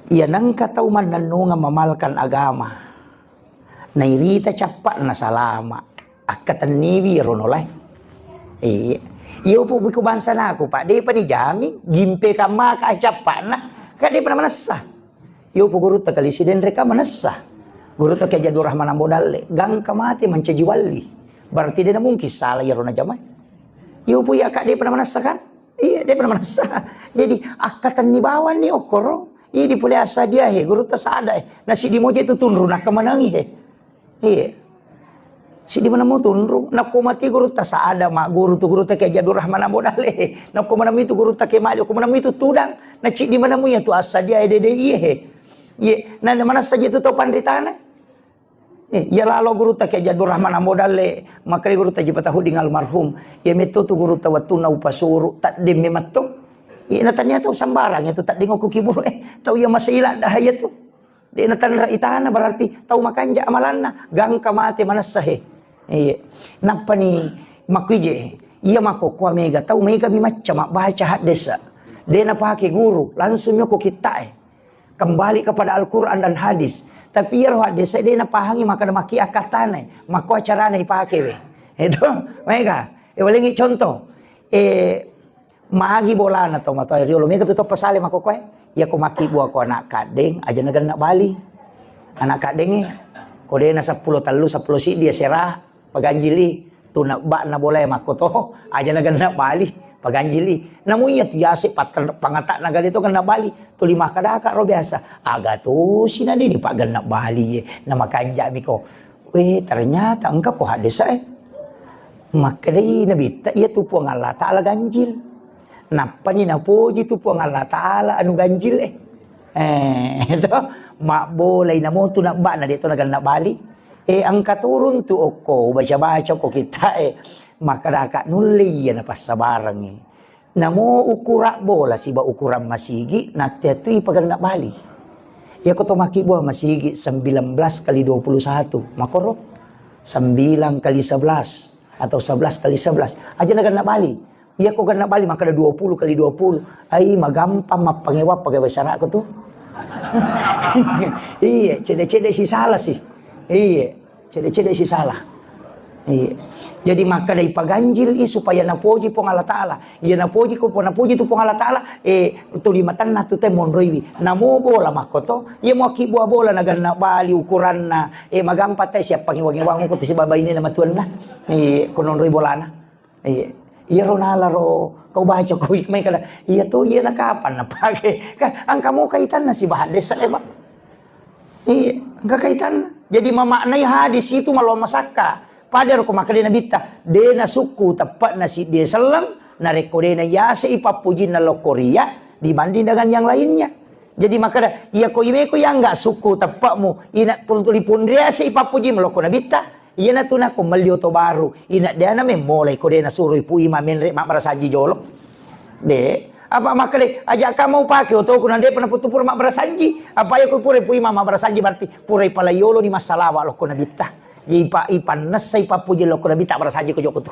Iya nangka tau man nanunga mamalkan agama. Nairita capat na salama. Akatan niwi ronolay. Iya. Iyo po buko bansa na ako pa. Di pa ni jami. Gimpe ka maka capat na. Kaya di pa naman nasa. Iyo po guru ta kalisiden reka manasa. Guru ta kaya jadur rahman ambodale. Gang kamati mancajiwali. Berarti dia na mungkin salah ya rona jamay. Iyo po ya kak di pa naman nasa kan. Iya di pa naman nasa. Jadi akatan ni bawan ni okoro. Iya di pulih asa dia he. Guru ta saada he. Nasi di moja itu tunru nak kemenangi he. Iya. Si di mana mau tunru, nak mati guru tak saada mak guru tu guru tak kayak jadur rahman ambodale. Nak mana itu guru tak kayak maju, mana itu tudang. Nak cik di mana mu ya tu asa dia ede iya. Iya, nah mana saja itu topan di tanah. Ya lalu guru tak kayak jadur rahman ambodale, maka guru tak jibat tahu dengan almarhum. Ya metu tu guru tak waktu na upasuru tak demi matung. Ya natanya tu sambarang itu tak dengo kukiburu tahu ya masih ilah dah ya tu. Dia natan raitana berarti tahu makanja amalanna gang kamate manasahe. Iya. Napa ni makuije? Iya mako kwa mega tahu mega mi macam baca hadisa. Dia napake guru langsung nyoko kita kembali kepada Al-Qur'an dan hadis. Tapi ya hadis dia napahangi maka maki akatane, mako acarane ipake we. Itu mega. Walingi contoh. Maagi bola na to mato riolo mega tu pasale mako koe. Ya ko maki buah ko anak kadeng aja nagan nak bali. Anak kadeng ko dia na 10 talu 10 si dia serah paganjili tu nak bak na boleh mako to aja nagan nak bali paganjili. Namu iya tiase pangatak naga itu kan nak bali tu 5 kadaka ro biasa. Aga tu sina di pak gan nak bali na makanja miko. Ternyata engkau ko hadisa maka dei nabi ta iya tu puang Allah taala ganjil. Napa ni napuji tu puang Allah Ta'ala anu ganjil itu mak boleh namo tu nak bak na dito nak bali angkat turun tu oko baca-baca ko kita maka dakat nuli ya napas sabarang namo ukura bola siba ukuran masigi nak tetui pagan nak bali ya ko to maki buah masigi 19 kali 21 makoro 9 kali 11 atau 11 kali 11 aja nak bali. Iya kok kena balik maka ada 20 kali 20. Ai magampang mapangewap pakai bahasa Arab tuh. Iya, cede-cede si salah sih. Iya, cede-cede si salah. Iya. Jadi maka dari paganjil supaya napoji pong Allah Ta'ala. Iya napoji ko pong napoji tu pong Allah Ta'ala. Tulimatan na tu te monroiwi. Namo bola makoto. Iya mo aki buah bola nagan na bali ukuran na. Magampat siap pangiwang-iwang ko ti si babay ni na matuan na. Kunonroi bola na. Iya. Iya ronala ro kau baca kau may kala iya tuh iya na kapan na pake ang kamu kaitan na si bahades sa eba iya ang kaitan jadi mamaknai hadis itu malo masaka padar ko makali na bita de na suku tepat na si dia selang na rekode na yase ipapujin na lokoria dibanding dengan yang lainnya jadi maka iya ko ime ko yang enggak suku tepatmu ina tulipun dia se ipapujin meloko na bita. Iya na tu na kumalyo to baru. Ina dia na memolay ko de na suroy pu ima menre mak barasaji jolok. De apa makale aja kamu pake to ko nande pernah putu pura mak barasaji. Apa ya ko pura pu ima mak barasaji berarti pura palayolo ni masalawa lo ko nabita. Ipan nasay papuji lo ko nabita barasaji ko joko to.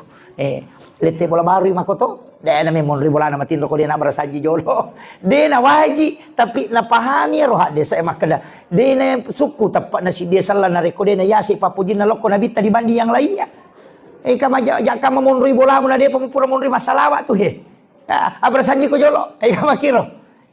Lete bola baru ima ko to. De na memon bola na matin ko de na barasaji jolo. De na waji tapi na pahami roh desa makada. De na suku tepat na si dia salah na rekode na yasi papuji na loko nabita dibanding yang lainnya. Kama kama monrui bola mo na dia pamupura monrui masalawa tu he. Abrasanji ko jolo. Kama kiro.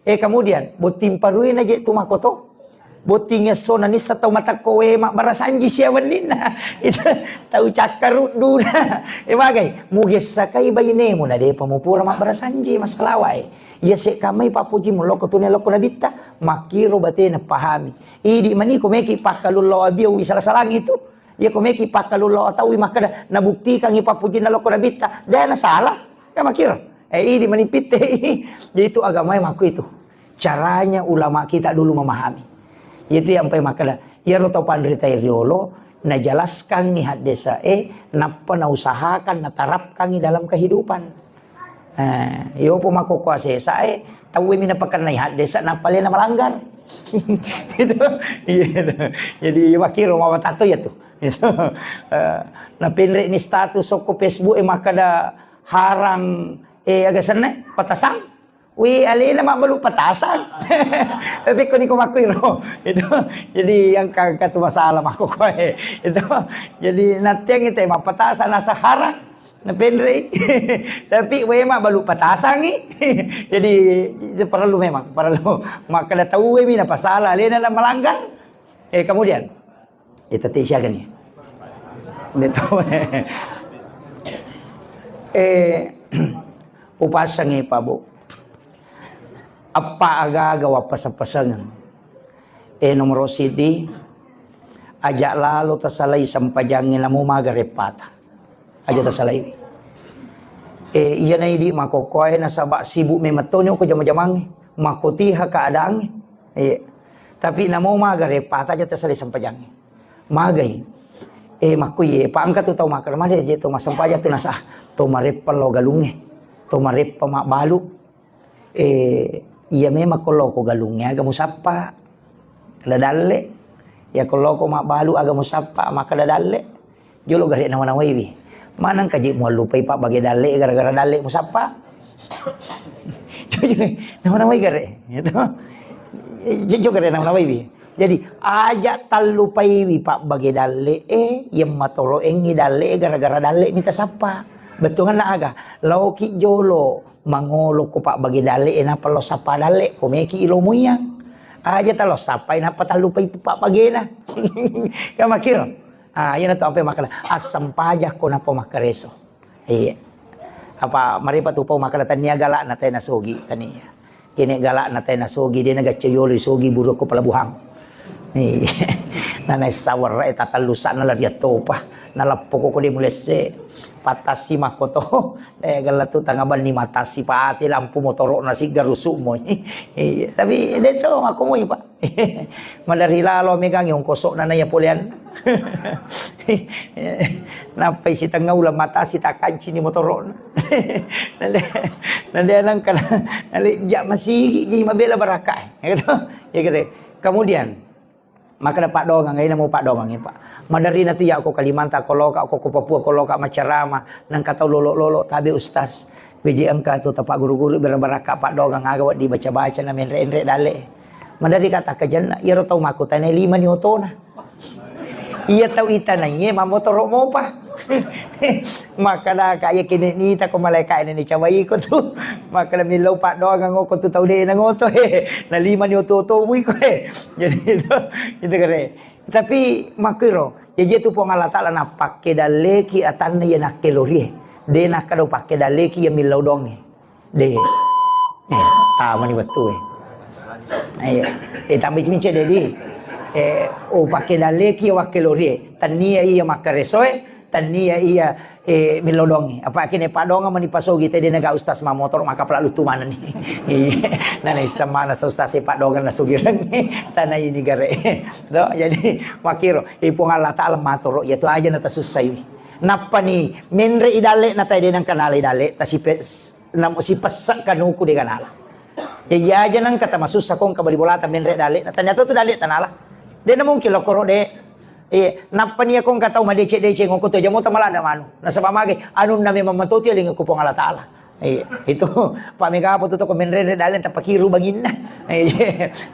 Kemudian botim parui na je tu makoto. Botingnya sona ni sa tau mata kowe mak barasanji siawan nina. Itu tahu cakar duna. Bagay muges sakai bayine mo na dia pamupura mak barasanji masalawa ya se kamay papuji mo loko tunay loko nabita makiro bate na pahami idi mani kumeki pakalulo abiyo isalang itu ya kumeki pakalulo atawi maka nabukti kang ipapuji na loko nabita dahil na salah ka makiro idi mani pite jadi itu agama maku itu caranya ulama kita dulu memahami itu yang pay makada ya roto pandrita yolo na jelaskan ni hadesa napa na usahakan na tarapkan dalam kehidupan. Yo po makukuasa tahu mina pakan na desa na pala na malanggar. Itu jadi wakiro mawatato ya tuh. Na pinre ni status ko Facebook makada harang aga sana patasang Wi alina mak balu patasan. Tapi ko ni ko makuiro. Itu jadi yang kagak masalah mak ko itu. Jadi natiang itu mak patasan nasa harang. Na penre. Tapi we mak balu patasan ni. Jadi perlu memang perlu mak kada tahu we mina pasalah alina na melanggar. Kemudian itu siakan ni. Betul. Upasang Pak Bu. Apa agagawa pasapasangan? Nomor sidi ajak lalu tasalay sampajangin na mo magarepata. Aja tasalay. Iya na hindi makokoy na sabak sibuk may matonyo ko jamang-jamang makutiha kaadaan. Tapi na mo magarepata aja tasalay sampajangin. Magay. Makuye paangkat tu tau makar made je tu masampaja tu nasa to marepal lo galunge. To marepa mak balu. Iya memang kalau ko galungnya agak musapa kada dalle ya kalau ko mak balu agak musapa maka kada dalle jolo gare nawana wiwi manang kaji mo lupai pak bagi dalle gara-gara dalle musapa nawana wiwi gare gitu jo gare nawana wiwi jadi aja talupai wi pak bagi dalle yang matoro engi dalle gara-gara dalle minta sapa betul kan aga lauki jolo mangolo ko pak bagi dale ena palo sapa dale ko meki ilo muyang aja talo sapa ena patalupay pak bagena kamakiro yun na to ampe makala asam pajak ko na po makareso apa maripat upaw makala tanya gala na tayo nasugi taniya kini gala na tayo nasugi di nagatsayolo sugi buruk ko palabuhang nanay sawar tatalusan na lariat to pa nalapo ko di mulese patasi makoto galatu tangaban ni matasi paati lampu motoro na si garusu mo tapi dito ako mo pa madari lalo megang yung kosok na naya pulian napay si tangaw la matasi takanchi ni motoro nande nang kana nali ja masigi jadi mabela baraka gitu ya gitu kemudian maka dapat dongang ngayon mo pak dongang pak madari na tiya ako Kalimanta koloka ako ko Papua koloka macarama nang kataw lolo tabi ustas beji angka tu tapak guru-guru berbaraka pak dongang agawat di baca-baca na menre-enre dale madari kata kajan iro taw makutan 5 ni otona iya taw itanay mamotoro mo pa maka na kaya kinita ko malaika ini cawai ko tu maka na milaw pak dongang ko tu taw di nangoto na 5 ni oto mo ko jadi itu kare tapi makiro ya tu po Allah Taala na pakke daleki atanna ya nakelori de nakado pakke daleki ya milaw donge de tama ni betul tambi mince dedi o pakke daleki ya wakelori tania iya makaresoe tania iya milodongi apa kini pak donga manipasogi tadi naga ustas ma motor maka pelalu tumanan ni nanai sama na ustaz pak donga na sugiran tanah ini gare do jadi makiro ipong Allah Taala matoro ya tu aja na tasusay napa ni menre idale na tayo nang kanala idale ta si pasak kanuku di kanala ya aja nang kata masusa kong kabalibolata menre dale na tanya tu dale tanala de na mungkin lokoro de napa niya kong kataw madece-dece ngoko to jamo tamala na manu nasa pamagay anun na may mamatuti aling ko pong Allah Taala itu pamikapo to komenre dalen tapakiru bagin na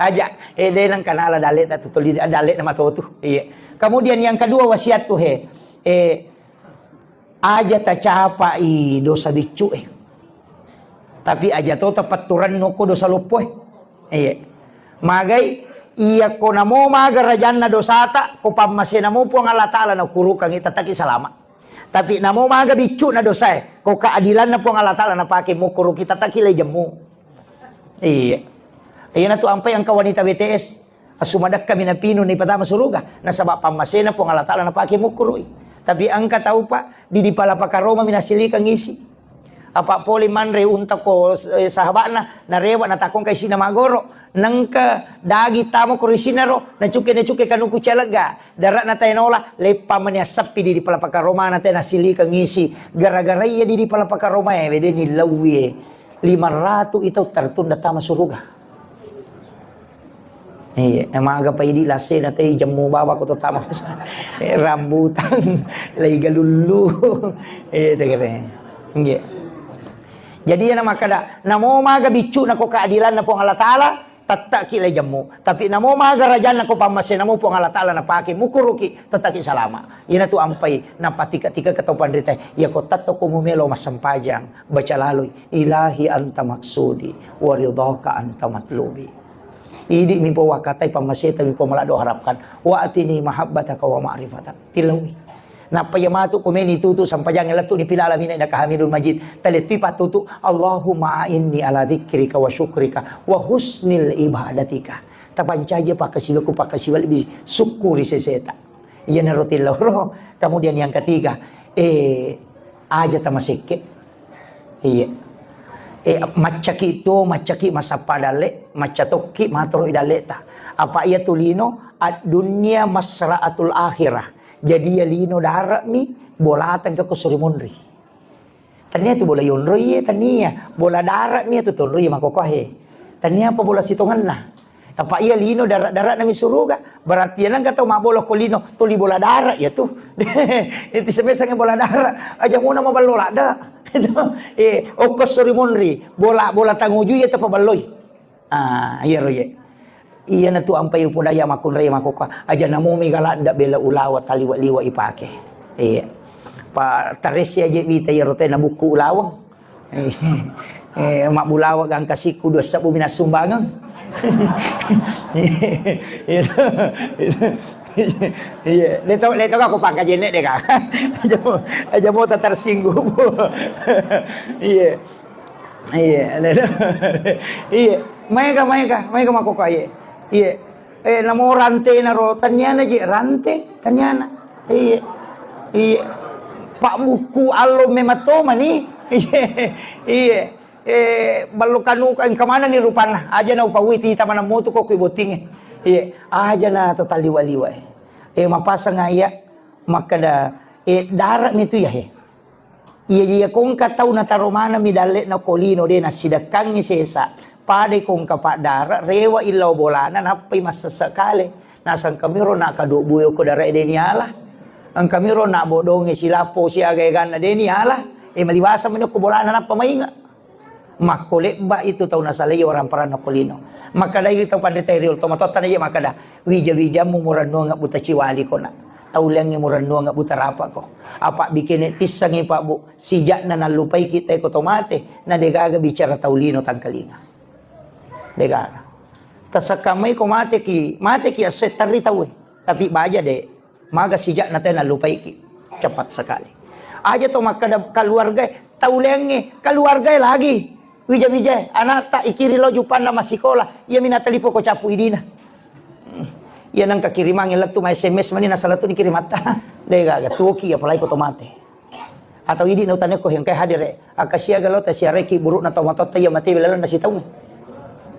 aja de nang kanala dale ta tutuli dale na matutu kemudian yang kedua wasiat tuh aja ta capa dosa bicu tapi aja to tapaturan no ko dosa lupo magay iya ko na mo magarajan na dosata ko pamasin na mo po ang Allah Taala na kurukang itataki salama. Tapi na mo magabicu na dosa ko kaadilan na po ang Allah Taala na pake mo kuruk itataki lejam mo. Iya. Ayan na to ampay ang kawanita BTS. Asumadak kami na pino ni patama suruga. Nasaba pamasin na po ang Allah Taala na pake mo kurui. Tapi ang kataw pa di pala pakaroma minasili kang isi. Apa poli manre unta ko sahabat na rewa na takong kay sinamagoro. Nang ka dagi tamo kurisinaro na cuke kanuku calaga darat na tayo nola lepa man ya sapi di palapaka Roma na tayo nasili kang ngisi gara-gara iya di palapaka Roma bede ni lawi 500 ito tertunda tama suruga emaga pa idi lase na tayo jamu bawa ko to tama rambutan lay galulu tagare Jadi ya nama kada namo maga bicu nako keadilan na pong Allah Ta'ala tatak ki jamu. Tapi namo maga rajan nako pamase namo pong Allah Ta'ala na pake mukuruki tatak ki salama. Ina tu ampai na patika-tika katopan rita ya ko tatto ko mumelo masampajang baca lalu ilahi anta maksudi wa ridhaka anta matlubi. Idi mi po wakatai pamase tabi po malado harapkan wa atini mahabbataka wa ma'rifataka tilawi. Napayamatu kumeni tutu sampajang elatu ni pilala mina ina kahamidul majid talit pipa tutu Allahumma inni ala dzikrika wa syukrika wa husnil ibadatika tapancaja pakasilaku pakasiwal bi syukuri seseta iya narotil loro. Kemudian yang ketiga aja tamasike iya macaki masapadale macatoki matro idaleta apa ia tulino ad dunya masraatul akhirah. Jadi ya lino darat mi bolatan ke kusuri monri. Tania tu bola yonri ya tania bola darat mi tu tonri makokohe. Tania apa bola sitongan lah. Apa ia lino darat nami suruga berarti nang kata mak bola kolino tuli bola darat ya tu. Itu sebesarnya bola darat aja mau nama balola dah. Kusuri monri bola tanguju ya tu pabaloi. Iya roye. Iya na tu ampai upodaya makun raya makoka aja namo mi galak ndak bela ulawa taliwa liwa ipake. Iya. Pa taresi aja bita ya rote na buku ulawang. Mak bulawa gang kasiku dua sabu minas sumbangan. Iya, leto aku pakai jenek deh kak. Aja mau tersinggung. Iya. Iya. Mereka makoka iya. Iya, namo rante naro tanyana je rante tanyana. Iya, Pak buku allo mematoma nih. Iya, balokanu kan kemana nih rupana? Aja na upawiti tamana motu kok iboting. Iya, aja na total liwa-liwa. Mapasang aya makada darat nitu ya. Iya kong katau na taromana midale na kolino de na sidakang ni sesa. Pada kong kapak darat rewa ilau bolana napai masa sekali nasang kamiro nak kaduk buyo ko darat deni ala ang kamiro nak bodonge silapo si agay gana deni ala malibasa man ko bolana napa mainga makolek ba itu tau nasalay orang parano kolino makadai kita pada teriol tomatota na iya makada wija mo murano nga buta chiwali ko na taulang nga murano nga buta rapa ko apa bikin tisang ipa bu sijak na nalupay kita ko tomate na degaga bicara taulino tangkalinga degara. Tasakamay ko mate ki aset taritaw tapi baja de maga sijak natin nalupay ki cepat sekali. Aja to makada keluarga taulenge keluarga lagi. Wija anak tak ikiri lo jupan na masikola iya minatalipo ko capu idina. Iya nang kakiriman ilat tu may SMS mani nasalatu ni kirimata. Degara tuki apalay ko tomate. Atau idi na utane ko yang kay hadir akasya galo ta siya reki buruk na tomatot tayo mati bilalan na sitaw.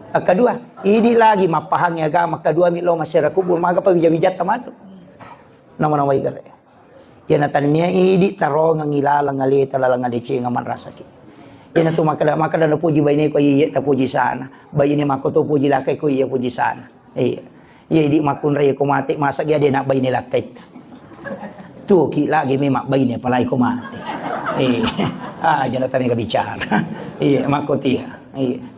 Kedua, ini lagi mapahang agama kedua milo masyarakat kubur maga pa bijat tamatu. Nama-nama igare. Ya natania idi tarong ang ilala ngali talala ngali ngaman rasaki. Ina tu makada na puji bayne ko iya ta puji sana. Bayne makoto puji lakay ko iya puji sana. Iya. Iya idi makun ray ko mati masa dia nak bayne lakay. Tu ki lagi memak bayne palay ko mati. Iya. Jangan tanya bicara. Iya makotia.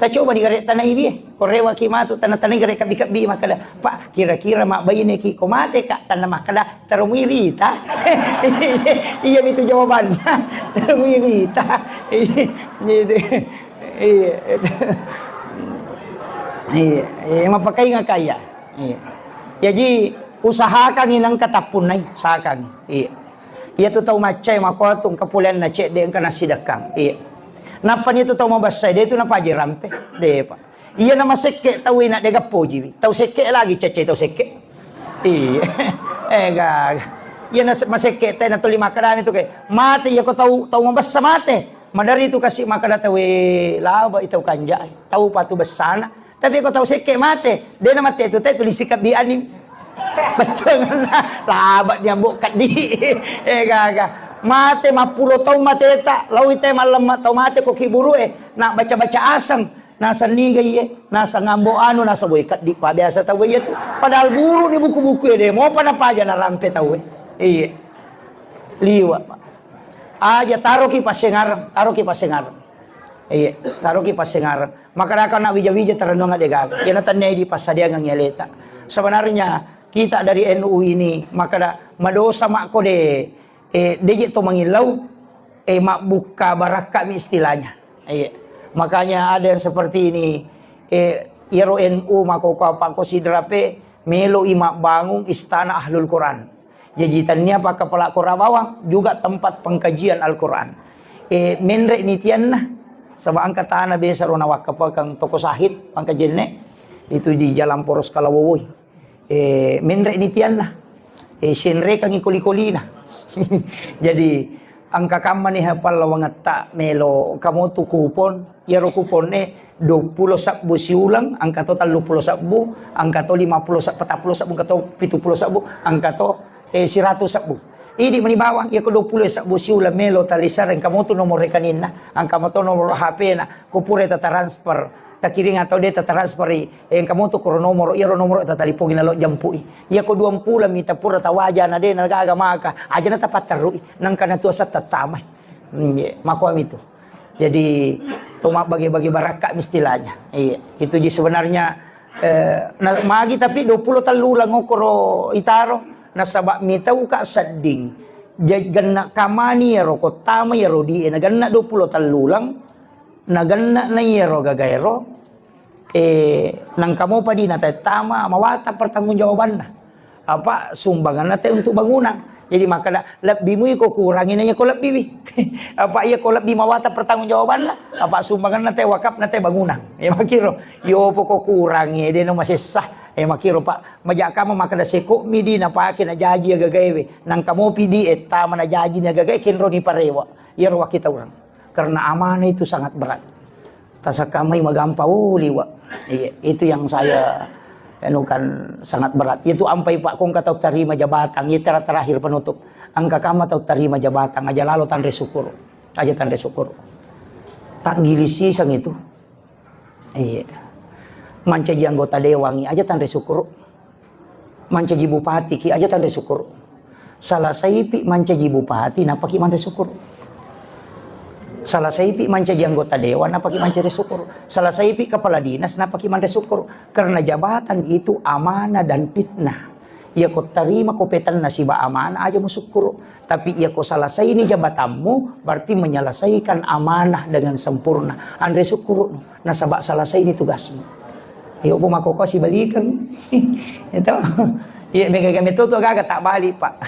Ta coba di gare tanah ini korewa ki matu tanah gare kabi makada pak kira-kira mak bayi ne ki komate kak tanah makada terumiri ta iya itu jawaban terumiri ta iya mapakai nga kaya iya jadi usahakan inang katapunay usahakan iya tu tau macay makotong kapulan na cek de kana sidakang iya. Napa nito tau mabasay dito na paji rampe de pa iya na maseke tawi na de gapoji tau seke lagi cece tau seke gag iya na maseke tay na tuli makadani to kay mate iya ko tau mabasa mate madari to kasi makada tawi laba itaw kanja tau patu basana tapi ko tau seke mate de na mate to tay tuli sikap di anim betul na labat dia bukat di gaga mate mapulo tau mate tak lawi te malam tau mate ko kiburu nak baca asang nasa nigay nasa ngambo nasa boykat di pa biasa tau tu padahal buru ni buku-buku de mau pada paja na rampe tau iya liwa aja taruh ki pasengar Iya, taruh ki pas sengar. Maka dah nak wija-wija terendong ada gagal. Kena tanya di pas dia ngeleta. Sebenarnya kita dari NU ini maka dah madosa mak ko de deje to mangilau mak buka baraka mi istilahnya. Iya. Makanya ada yang seperti ini. Iro NU mako apa ko sidrape melo imak bangun istana Ahlul Quran. Jajitannya apa kepala Korabawang juga tempat pengkajian Al-Quran. Menre nitian nah. Sama angkatan Nabi Sarona Wakapa kang toko sahid pangkajian itu di Jalan Poros Kalawowoy. Menre nitian lah. Senre kang ikoli-koli nah. Jadi angka kaman ni hafal lawangat tak melo kamu tu kupon, yaro kupon 20 sabbu siulang, angka total 20 sabbu, angka to 50 sabbu, 40 sabbu, angka to 70 sabbu, angka to 100 sabbu. Idi mani bawang ya ko 20 sabbu siulang melo talisar ang kamu tu nomor rekanin na, ang kamu tu nomor HP na, kupure ta transfer. Takiring atau dia transfer yang kamu tu kuro nomor iro nomor ta talipong ginalo jampui ya ko 20 mita pura tawaja na de nagaga maka aja na tapat terui nang kana tu sa tatamay makuam itu. Jadi toma bagi-bagi baraka istilahnya. Iya, itu ji sebenarnya magi tapi 20 talulang ngokoro itaro nasaba mita uka sadding ganna kamani ro ko tama ro di na ganna 20 talulang naganna na yero gagairo nang kamu pa di natin tama mawata pertanggungjawaban na apa sumbangan natin untuk bangunan. Jadi maka lebih mu ko kurangin aja ko lebih apa iya ko lebih mawata pertanggungjawaban lah apa sumbangan natin wakaf natin bangunan makiro yo po ko kurangi de no masisah makiro pak majak kamu maka da seko midi na pa na jaji gagaywe nang kamu pidi tama na jaji na gagay kinro ni parewa yero kita orang. Karena amanah itu sangat berat. Tasakamai magampau liwa. Iya, itu yang saya kan sangat berat. Itu ampai Pak kong katau terima jabatan. Itu terakhir penutup. Angka kama tau terima jabatan. Aja lalu tanda syukur. Aja tanda syukur. Tak gilisi sang itu. Iya. Mancaji anggota dewangi. Aja tanda syukur. Mancaji bupati ki. Aja tanda syukur. Salah saipi mancaji bupati. Napaki manda syukur. Salah saipi mancaji anggota dewan napaki mancaji syukur. Salah saipi kepala dinas napaki manda syukur. Karena jabatan itu amanah dan fitnah. Ia kau terima kopetan nasiba amanah aja syukur. Tapi ia kau selesai ini jabatanmu berarti menyelesaikan amanah dengan sempurna. Andre syukur nasabak selesai ini tugasmu. Ayo pun mako kasih balikan. Itu. Iya megagam itu tuh agak tak balik pak,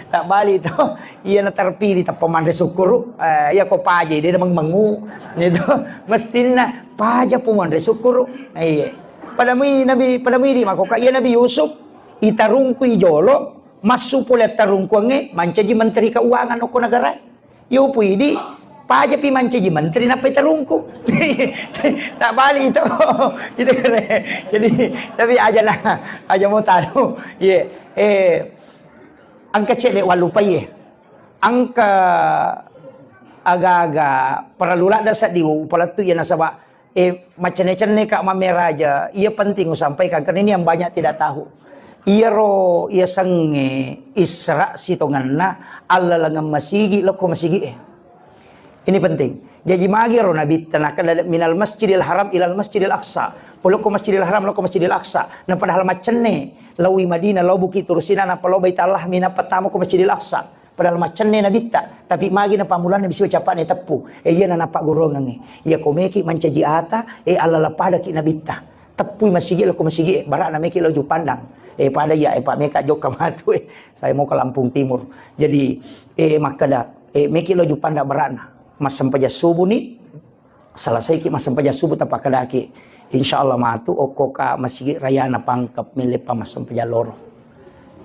tak balik itu. Iya na terpilih tak pemandai syukur. Iya kok paje dia mengu, itu mestinya paja pemandai syukur. Iya. Pada mi di makoka iya Nabi Yusuf itarungku ijolo masuk pula tarungku nge mancaji menteri keuangan oko negara. Yo pui di paja pi mancaji menteri napa itarungku. Tak balik itu. Itu keren. Jadi tapi aja mau tahu. Ye angka cek walupa ye. Angka aga-aga peralula dasar diu palatu ya nasaba macam-macam kak mameraja. Ia penting sampaikan karena ini yang banyak tidak tahu. Ia sange isra sitonganna Allah langam masigi loko masigi Ini penting. Jadi magi ro nabi tanaka minal masjidil haram ilal masjidil aqsa. Loko masjidil haram loko masjidil aqsa. Na padahal macenne lawi Madinah law buki turusina na palo baitallah mina pertama ko masjidil aqsa. Padahal macenne nabi ta. Tapi magi na pamulan na bisi ucapan ni tepu. Iya na napak gorongan ni. Iya ko meki mancaji ata ala lapada ki nabi ta. Tepu masjid loko masjid barak na meki loju pandang. Pada ya pak meka jok kamatu Saya mau ke Lampung Timur. Jadi maka da meki loju pandang barakna. Mas sampaja subuh ni selesai ki mas sampaja subuh tapak kadaki insyaallah matu okoka masjid raya na pangkap milip pa mas sampaja loro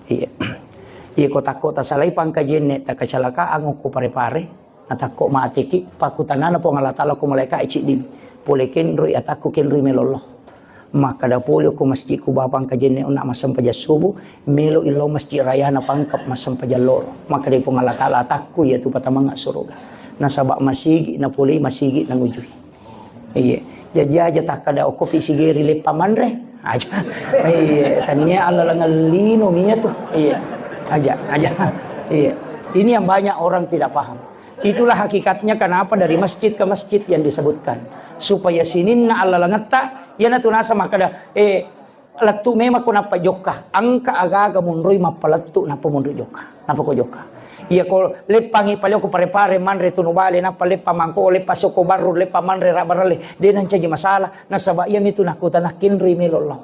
iya kota-kota salai pangkajen ne takacalaka ango ko pare-pare atako maatiki pakutanana po ngalatala ko malaika icidin polekin roi atako ken roi melolo maka da polio ko masjid ko bapang kajen ne una mas sampaja subuh melo ilo masjid raya na pangkap mas sampaja loro maka di po ngalatala atako ya tu patamanga surga nasabak masigi na puli masigi nang ujui. Iya. Jadi aja tak kada okopi sigeri le pamanre aja. Iya, tanya Allah langalino miya tuh. Iya. Aja. Iya. Ini yang banyak orang tidak paham. Itulah hakikatnya kenapa dari masjid ke masjid yang disebutkan. Supaya sininna alla langata, yana tunasa makada latu mema ko napa joka. Angka aga munroi mapalatu napa munroi joka. Napa ko joka. Iya ko lepangi palio ko pare-pare manre tunubale napa lepa mangko lepa soko baru lepa manre rabarale. Denan caji masalah nasaba iya mitu nakutana kinri melollah.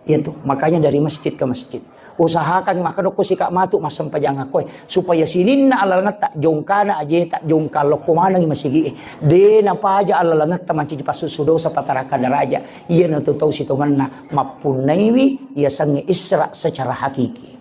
Itu makanya dari masjid ke masjid. Usahakan makano ko si Kak Matu masam pajang ako supaya sininna alalangat tak jongkana aja tak jongkalo kumanang masigi de na paja alalangat ta manci pasusudo sa pataraka daraja iya natutuw si tungan na mapunaywi iya sang isra secara hakiki.